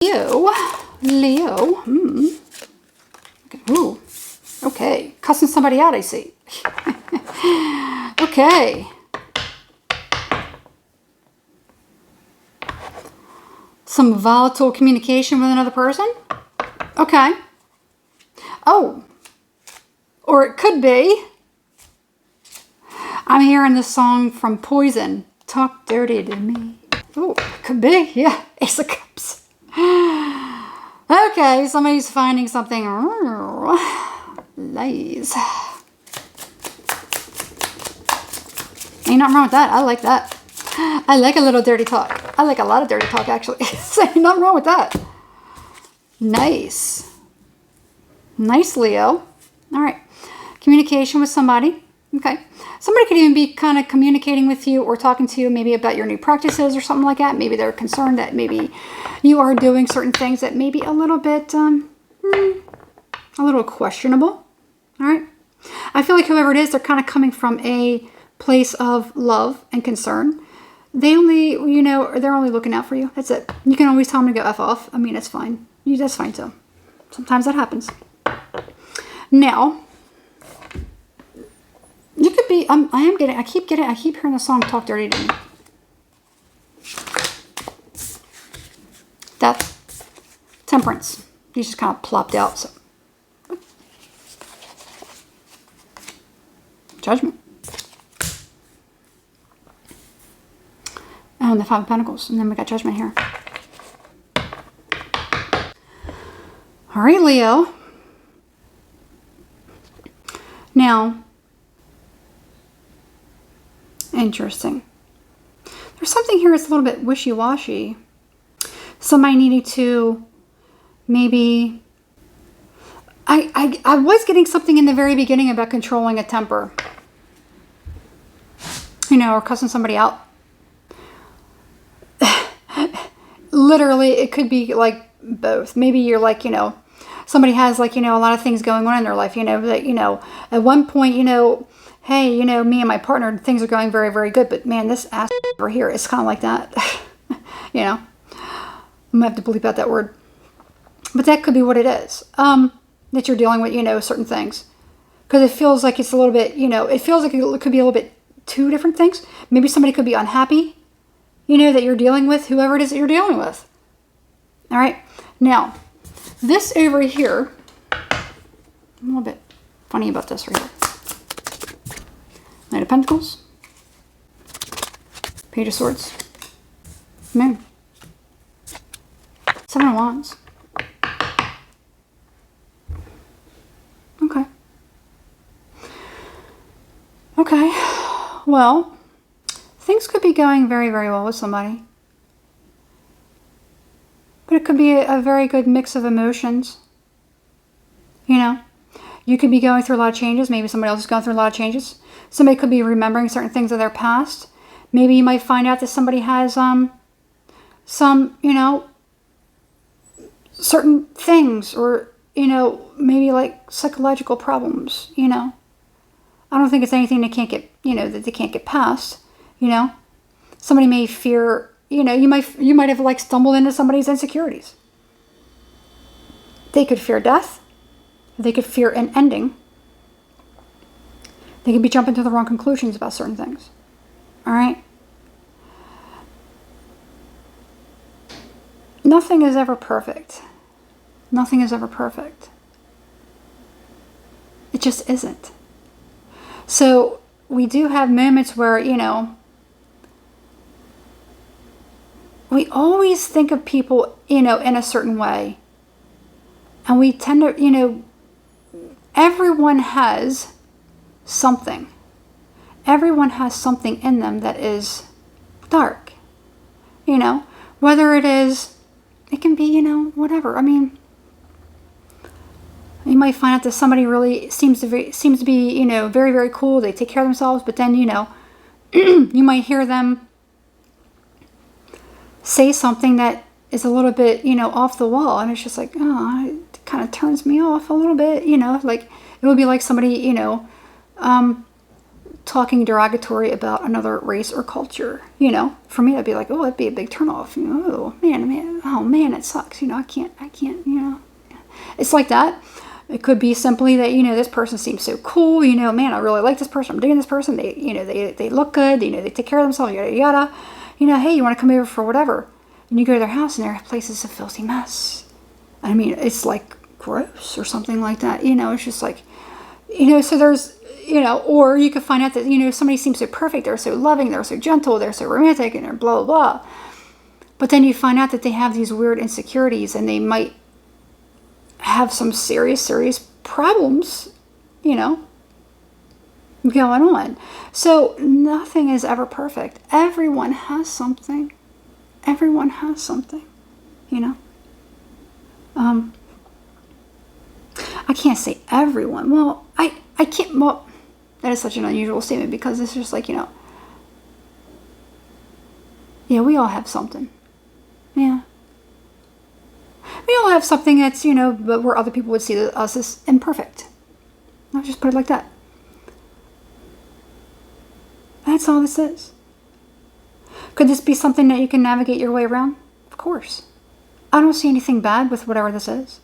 Leo. Okay. Ooh. Okay. Cussing somebody out, I see. Okay. Some volatile communication with another person. Okay. Oh. Or it could be. I'm hearing this song from Poison. Talk dirty to me. Oh, could be. Yeah. Ace of Cups. Okay, somebody's finding something. Lies. Ain't nothing wrong with that. I like that. I like a little dirty talk. I like a lot of dirty talk, actually. So ain't nothing wrong with that. Nice. Nice, Leo. All right. Communication with somebody. Okay. Somebody could even be kind of communicating with you or talking to you maybe about your new practices or something like that. Maybe they're concerned that maybe you are doing certain things that may be a little bit, a little questionable. All right. I feel like whoever it is, they're kind of coming from a place of love and concern. They only, they're only looking out for you. That's it. You can always tell them to go F off. I mean, it's fine. That's fine too. Sometimes that happens. Now, you could be, I keep hearing the song Talk Dirty to Me. Death. Temperance. He's just kind of plopped out. So. Judgment. And the Five of Pentacles. And then we got Judgment here. All right, Leo. Now, interesting. There's something here that's a little bit wishy-washy. Somebody needing to maybe... I was getting something in the very beginning about controlling a temper. Or cussing somebody out. Literally, it could be like both. Maybe you're like, somebody has like, a lot of things going on in their life, that, at one point, hey, me and my partner, things are going very, very good. But man, this ass over here is kind of like that. I'm going to have to bleep out that word. But that could be what it is. That you're dealing with, certain things. Because it feels like it's a little bit, it feels like it could be a little bit two different things. Maybe somebody could be unhappy, that you're dealing with, whoever it is that you're dealing with. All right. Now, this over here, I'm a little bit funny about this right here. Knight of Pentacles. Page of Swords. Moon. Seven of Wands. Okay. Okay. Well, things could be going very, very well with somebody. But it could be a very good mix of emotions. You could be going through a lot of changes. Maybe somebody else is going through a lot of changes. Somebody could be remembering certain things of their past. Maybe you might find out that somebody has some, certain things or, maybe like psychological problems, I don't think it's anything they can't get, that they can't get past, Somebody may fear, you might have like stumbled into somebody's insecurities. They could fear death. They could fear an ending. They could be jumping to the wrong conclusions about certain things. All right? Nothing is ever perfect. Nothing is ever perfect. It just isn't. So we do have moments where, we always think of people, in a certain way. And we tend to, everyone has something. Everyone has something in them that is dark. Whether it can be, whatever. I mean, you might find out that somebody really seems to be, very, very cool. They take care of themselves, but then, you might hear them say something that is a little bit, off the wall. And it's just like, oh, it kind of turns me off a little bit, like it would be like somebody, talking derogatory about another race or culture. You know, for me, that'd be like, oh, that'd be a big turnoff. You know, oh man, it sucks. You know, I can't, you know. It's like that. It could be simply that, you know, this person seems so cool. You know, man, I really like this person. I'm digging this person. They, you know, they look good. You know, they take care of themselves, yada, yada. You know, hey, you want to come over for whatever. And you go to their house and their place is a filthy mess. I mean, it's like gross or something like that. You know, it's just like, you know, so there's, you know, or you could find out that, you know, somebody seems so perfect. They're so loving. They're so gentle. They're so romantic and they're blah, blah, blah. But then you find out that they have these weird insecurities and they might have some serious problems, you know, going on. So nothing is ever perfect. Everyone has something. Everyone has something, you know. I can't say everyone. Well, I can't, well, that is such an unusual statement because it's just like, you know, yeah, we all have something. Yeah. We all have something that's, you know, but where other people would see us as imperfect. I'll just put it like that. That's all this is. Could this be something that you can navigate your way around? Of course. I don't see anything bad with whatever this is.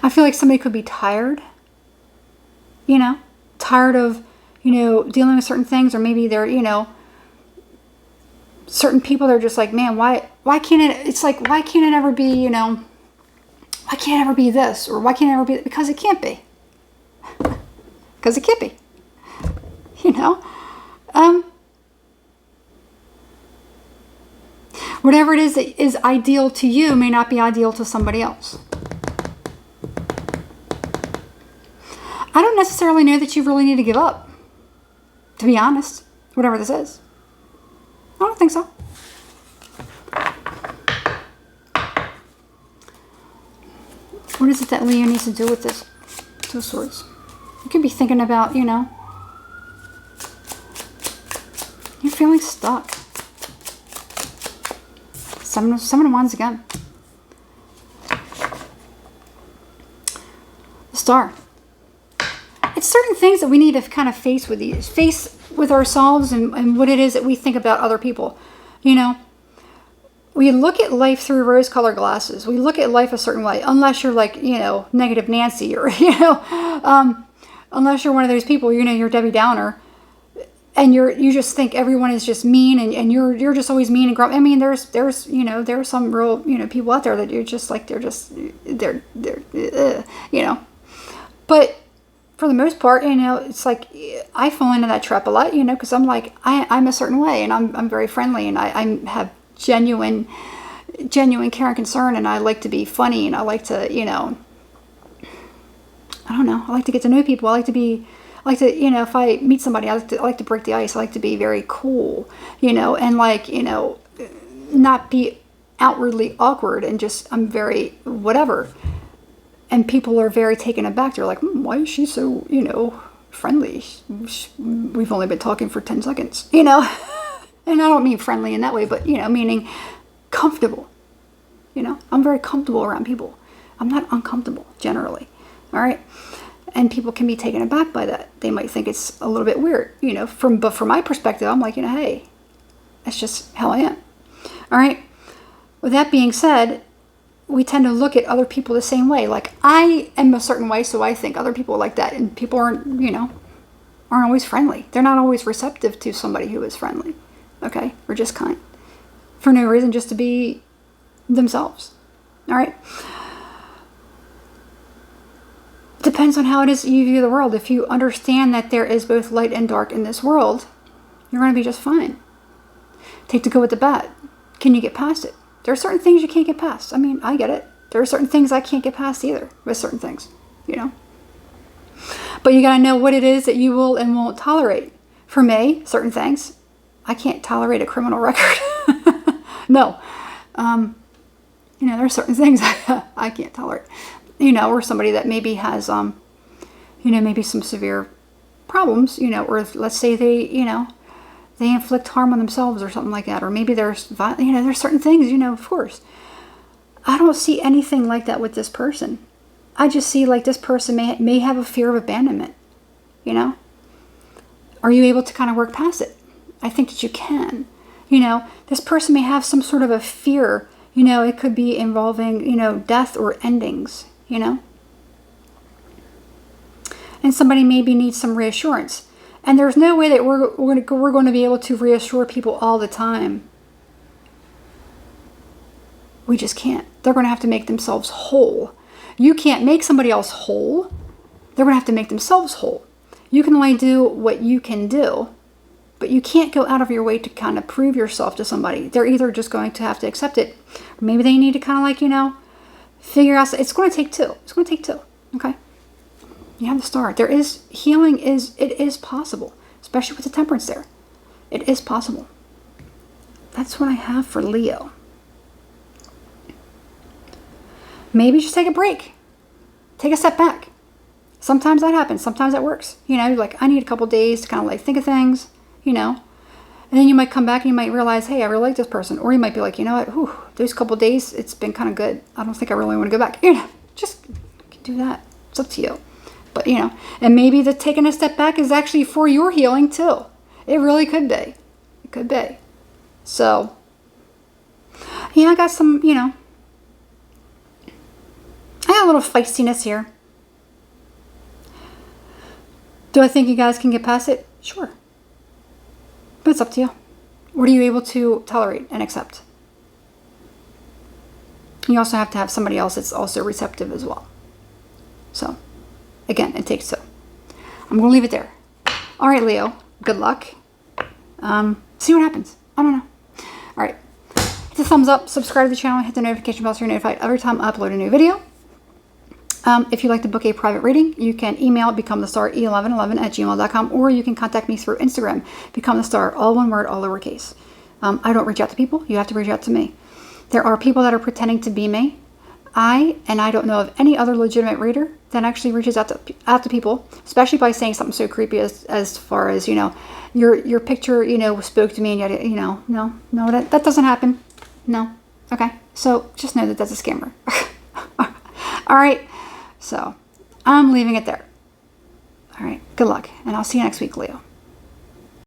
I feel like somebody could be tired, you know, tired of, you know, dealing with certain things, or maybe they're, you know, certain people, they're just like, man, why can't it, it's like, why can't it ever be, you know, why can't it ever be this, or why can't it ever be, because it can't be. Because it can't be, you know. Whatever it is that is ideal to you may not be ideal to somebody else. I don't necessarily know that you really need to give up, to be honest, whatever this is. I don't think so. What is it that Leo needs to do with this? Two of Swords. You could be thinking about, you know, you're feeling stuck. Seven of Wands again. The Star. It's certain things that we need to kind of face with ourselves and what it is that we think about other people. You know, we look at life through rose-colored glasses. We look at life a certain way, unless you're like, you know, negative Nancy, or, you know, unless you're one of those people, you know, you're Debbie Downer, and you just think everyone is just mean, and you're just always mean and grumpy. I mean, there's you know, there are some real, you know, people out there that you're just like, they're you know, but for the most part, you know, it's like I fall into that trap a lot, you know, because I'm like, I'm a certain way, and I'm very friendly, and I have genuine care and concern, and I like to be funny, and I like to, you know, I don't know, I like to get to know people. I like to, you know, if I meet somebody, I like to break the ice. I like to be very cool, you know, and like, you know, not be outwardly awkward, and just, I'm very whatever. And people are very taken aback. They're like, why is she so, you know, friendly? We've only been talking for 10 seconds, you know. And I don't mean friendly in that way, but, you know, meaning comfortable. You know, I'm very comfortable around people. I'm not uncomfortable, generally. All right? And people can be taken aback by that. They might think it's a little bit weird, you know. But from my perspective, I'm like, you know, hey, that's just how I am. All right? With that being said, we tend to look at other people the same way. Like, I am a certain way, so I think other people are like that. And people aren't, you know, aren't always friendly. They're not always receptive to somebody who is friendly. Okay? Or just kind. For no reason, just to be themselves. All right? Depends on how it is you view the world. If you understand that there is both light and dark in this world, you're going to be just fine. Take the good with the bad. Can you get past it? There are certain things you can't get past. I mean, I get it. There are certain things I can't get past either with certain things, you know. But you got to know what it is that you will and won't tolerate. For me, certain things, I can't tolerate a criminal record. No. You know, there are certain things I can't tolerate. You know, or somebody that maybe has, you know, maybe some severe problems, you know, or let's say they, you know, they inflict harm on themselves or something like that. Or maybe there's, you know, there's certain things, you know, of course. I don't see anything like that with this person. I just see like this person may have a fear of abandonment, you know? Are you able to kind of work past it? I think that you can. You know, this person may have some sort of a fear, you know, it could be involving, you know, death or endings, you know? And somebody maybe needs some reassurance. And there's no way that we're going to be able to reassure people all the time. We just can't. They're going to have to make themselves whole. You can't make somebody else whole. They're going to have to make themselves whole. You can only do what you can do, but you can't go out of your way to kind of prove yourself to somebody. They're either just going to have to accept it, or maybe they need to kind of like, you know, figure out. It's going to take two. It's going to take two. Okay. You have the star. There is healing. It is possible, especially with the temperance there. It is possible. That's what I have for Leo. Maybe just take a break. Take a step back. Sometimes that happens. Sometimes that works. You know, like I need a couple days to kind of like think of things, you know. And then you might come back and you might realize, hey, I really like this person. Or you might be like, you know what, whew, those couple days, it's been kind of good. I don't think I really want to go back. You know, just do that. It's up to you. But, you know, and maybe the taking a step back is actually for your healing too. It really could be. It could be. So, yeah, I got some, you know, I got a little feistiness here. Do I think you guys can get past it? Sure. But it's up to you. What are you able to tolerate and accept? You also have to have somebody else that's also receptive as well. So, again, it takes two. I'm going to leave it there. All right, Leo. Good luck. See what happens. I don't know. All right. Hit the thumbs up. Subscribe to the channel. Hit the notification bell so you're notified every time I upload a new video. If you'd like to book a private reading, you can email becomethestar1111@gmail.com, or you can contact me through Instagram, becomethestar, all one word, all lowercase. I don't reach out to people. You have to reach out to me. There are people that are pretending to be me. I don't know of any other legitimate reader that actually reaches out to people, especially by saying something so creepy as far as, you know, your picture, you know, spoke to me, and yet, you know, no, that doesn't happen. No. Okay. So just know that that's a scammer. All right. So I'm leaving it there. All right. Good luck. And I'll see you next week, Leo.